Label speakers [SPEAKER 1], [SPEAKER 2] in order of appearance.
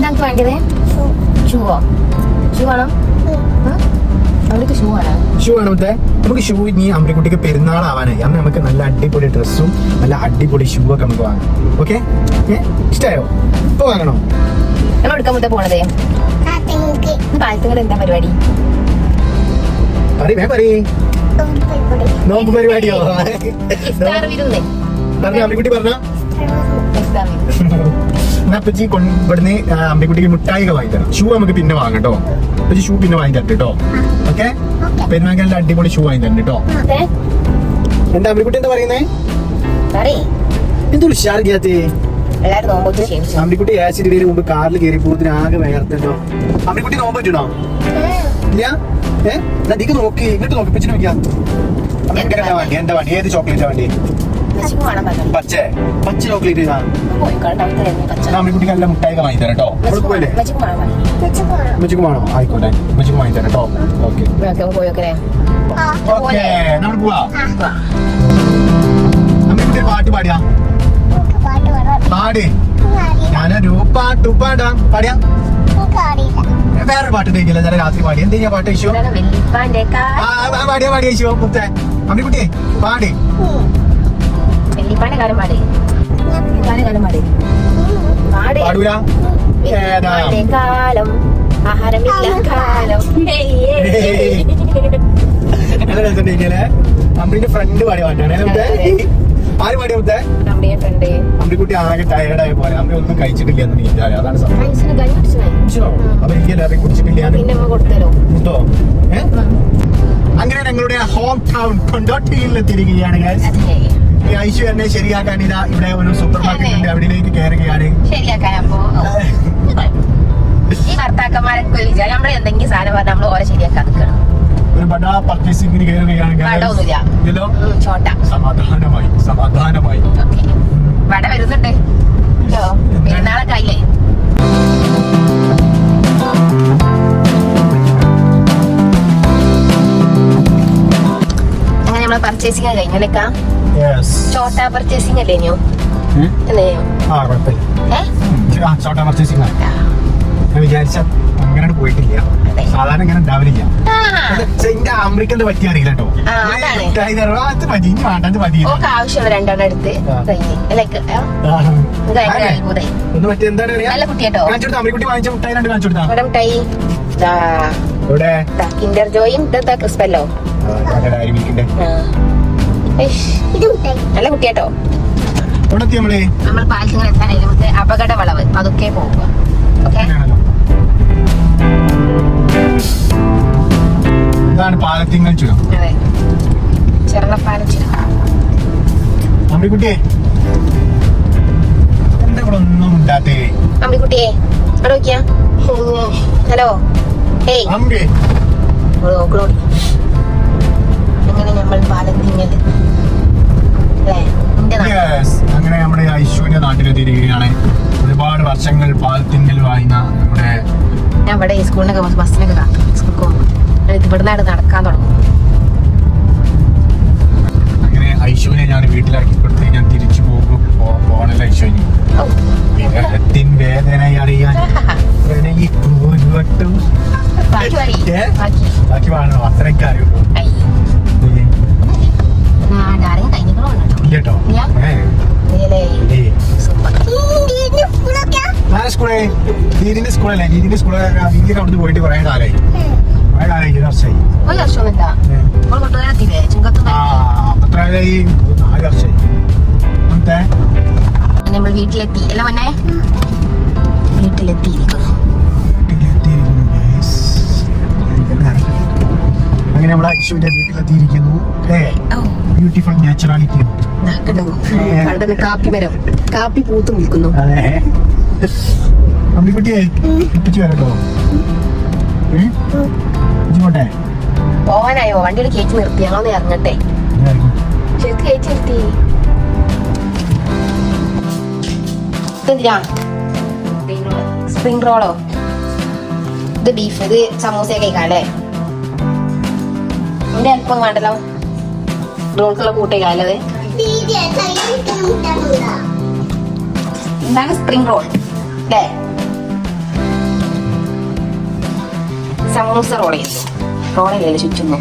[SPEAKER 1] എന്താ വേണ്ടത്? ഷൂവോ? ഷൂ വേണം? അവൾക്ക് ഷൂ വേണം.
[SPEAKER 2] ഷൂ വേണം. നമുക്ക് ഷൂ ഇനി അമ്മക്കുട്ടിക്ക് പെരുന്നാളാവാനായി. അന്ന് നമുക്ക് നല്ല അടിപൊളി ഡ്രസ്സും നല്ല അടിപൊളി ഷൂ ഒക്കെ നമുക്ക് വാങ്ങാം. ഓക്കെ, ഇഷ്ടമായോ? ഇപ്പൊ വാങ്ങണോ?
[SPEAKER 1] നമ്മൾ എടുക്കാൻ മുത്തേ പോണത് പാലത്തുകൾ എന്താ പരിപാടി?
[SPEAKER 2] നോമ്പ് പരിപാടിയോ? പറഞ്ഞ അമ്മക്കുട്ടി പറഞ്ഞ എന്നാപ്പച്ചി ഇവിടുന്ന് അമ്മക്കുട്ടിക്ക് മുട്ടായിക വാങ്ങിത്തരാം. ഷൂ നമുക്ക് പിന്നെ വാങ്ങാം കേട്ടോ. അപ്പച്ചി ഷൂ പിന്നെ വാങ്ങി തരട്ടെ കേട്ടോ. ഓക്കെ, പെരുന്നാൾക്ക് നല്ല അടിപൊളി ഷൂ വാങ്ങി തരണ്ട കേട്ടോ. എന്താ അമ്മക്കുട്ടി എന്താ പറയുന്നേ? എന്തോ ഉഷാറില്ലാത്തേ? അമ്മിക്കുട്ടി ആസിഡ് മുമ്പ് കാറിൽ കയറി പോകുന്നതിന് ആകെ വേർത്തല്ലോ. അമ്മിക്കുട്ടി നോമ്പ് പറ്റണോ? ഇല്ല. നീക്ക് നോക്കി ഇങ്ങോട്ട് നോക്കി പച്ചിട്ട് നോക്കിയാ. എന്താ വേണ്ടി? ഏത് ചോക്ലേറ്റാ വേണ്ടി? പച്ച ചോക്ലേറ്റ്. അമ്മിക്കുട്ടിക്ക് നല്ല മുട്ടായി വാങ്ങി തരാം കേട്ടോ. ഉമ്മച്ചിക്ക് വേണോ? ആയിക്കോട്ടെ, ഉമ്മച്ചിക്ക് വാങ്ങി തരാം കേട്ടോ. ഓക്കെ, നമ്മൾ പോവാ. അമ്മിക്കുട്ടി പാട്ട് പാടിയാ? പാടി. ഞാനൊരു പാട്ടു പാടാം. പാടിയാ? വേറൊരു പാട്ട് ഉണ്ടെങ്കിലോ ഞാൻ രാത്രി പാടി. എന്ത് ചെയ്യാ പാട്ട്? ഇഷ്യോ പാടിയാ ഇഷ്യോ മുത്തേ. അമ്മിക്കുട്ടി പാടി. പാടൂല. അമ്മിന്റെ ഫ്രണ്ട് പാടിയ പാട്ടാണ്. ആര് പാടിയ മുത്തേ? അമ്മിക്കുട്ടി ആകെ ടയർഡായ പോലെ. അമ്മ ഒന്നും കഴിച്ചിട്ടില്ല എന്ന് നീന്താല്. അതാണ് അപ്പൊ എനിക്കെല്ലാവരും കുടിച്ചിട്ടില്ല. മുത്തോ? അങ്ങനെ ഞങ്ങളുടെ ഹോം ടൗൺ കൊണ്ടോട്ടിയിൽ എത്തിയിരിക്കുകയാണ്. ഈ ഐശു എന്നെ ശരിയാക്കാൻ ഇതാ ഇവിടെ ഒരു സൂപ്പർ മാർക്കറ്റ് ഉണ്ട്, അവിടേക്ക് കയറുകയാണ്. ഒരു ബഡാ പർച്ചേസിംഗിന് കയറുകയാണ്. സമാധാനമായി സമാധാനമായി
[SPEAKER 1] വട വരുന്നുണ്ട്. പെരുന്നാളെ കയ്യിലേ അങ്ങനെ നമ്മളെ പർച്ചേസിംഗ് കഴിഞ്ഞല്ലേക്കാ? ചോട്ടാ പർച്ചേസിംഗ് അല്ലേ?
[SPEAKER 2] ചോട്ടാ പർച്ചേസിംഗ് ഞാൻ വിചാരിച്ച അങ്ങനെ പോയിട്ടില്ല. സാധാരണ ഇങ്ങനെ ഉണ്ടാവില്ല. എന്റെ അമ്രിക്കന്റെ പറ്റി അറിയില്ല കേട്ടോ.
[SPEAKER 1] ആവശ്യമുള്ള രണ്ടെണ്ണം എടുത്ത്
[SPEAKER 2] ഒന്ന് പറ്റി എന്താണ് അമ്രിക്കുട്ടി വാങ്ങിച്ച മുട്ടായി രണ്ട് കാണിച്ചു കൊടുത്താ
[SPEAKER 1] മിഠായി കിൻഡർ ജോയും ക്രിസ്പല്ലോ. നല്ല കുട്ടിയാട്ടോ. നമ്മൾ പാലത്തുകൾ എത്താനായി. നമുക്ക് അപകട വളവ് അതൊക്കെ പോകുക. ഓക്കെ,
[SPEAKER 2] ഇതാണ് പാലത്തിങ്ങൽ ചുരം.
[SPEAKER 1] അതെ, ചെറുളപ്പാലം ചുരം.
[SPEAKER 2] അമ്മിക്കുട്ടിയെ എന്താ ഇവിടെ ഒന്നും ഉണ്ടാത്തേ?
[SPEAKER 1] അമ്മിക്കുട്ടിയെ അവിടെ നോക്കിയാ. ഹലോ, ഹേയ്
[SPEAKER 2] അമ്മി
[SPEAKER 1] നോക്കണോടി. അങ്ങനെ നമ്മൾ പാലത്തിങ്ങൽ
[SPEAKER 2] അങ്ങനെ നമ്മുടെ ഐശുവിന്റെ നാട്ടിലെത്തിയിരിക്കുകയാണ്. ഒരുപാട് വർഷങ്ങൾ പാലത്തിങ്ങൽ വായിന നമ്മുടെ
[SPEAKER 1] ഞാൻ ഇവിടെ ഈ സ്കൂളിനൊക്കെ ബസ്സിനൊക്കെ കാക്കും. സ്കൂളിൽ പോകുമ്പോൾ ഇവിടുന്ന് നടക്കാൻ തുടങ്ങും.
[SPEAKER 2] അങ്ങനെ ഐശുവിനെ ഞാൻ വീട്ടിലാക്കി കൊടുത്ത് ഞാൻ തിരിച്ചു പോകണല്ലോ ഐശുവിന്. വേദന അറിയാൻ ബാക്കി പാടണോ? അത്രയൊക്കെ അറിയുള്ളൂ കേട്ടോ. സ്കൂളേ നീതിന്റെ സ്കൂളല്ലേ? നീതിന്റെ സ്കൂളൊക്കെ അവിടുന്ന് പോയിട്ട് കുറെ കാലായി. 4 വർഷമായി. 4 വർഷമായി.
[SPEAKER 1] നമ്മൾ വീട്ടിലെത്തി. അല്ല മന്നെ വീട്ടിലെത്തിയിരിക്കുന്നു.
[SPEAKER 2] അങ്ങനെ നമ്മൾ ഐശുവിന്റെ വീട്ടിലെത്തിയിരിക്കുന്നു. Beautiful naturality.
[SPEAKER 1] കാപ്പി മരം, കാപ്പി പൂത്ത് നിൽക്കുന്നു.
[SPEAKER 2] അമ്മിക്കുട്ടിയെ ഇപ്പിച്ചു വരട്ടോ. പോട്ടെ
[SPEAKER 1] പോവാനായോ? വണ്ടിയിൽ കയറ്റി നിർത്തി. ഞങ്ങളൊന്ന് ഇറങ്ങട്ടെ. ശരിക്കും കയറ്റി നിർത്തി. ഇതെന്തിനാ? സ്പ്രിംഗ് റോളോ? ഇത് ബീഫ്. ഇത് സമൂസയൊക്കെ കഴിക്കാല്ലേ? എന്റെ അല്പം വേണ്ടല്ലോ. റോൾക്കുള്ള കൂട്ടേക്കാല്ലത്. എന്താണ് സ്പ്രിംഗ് റോൾ അല്ലേ? സമൂസ റോൾ ചെയ്യുന്നു. റോൾ ചെയ്യല്ലേ ചുറ്റുന്നു.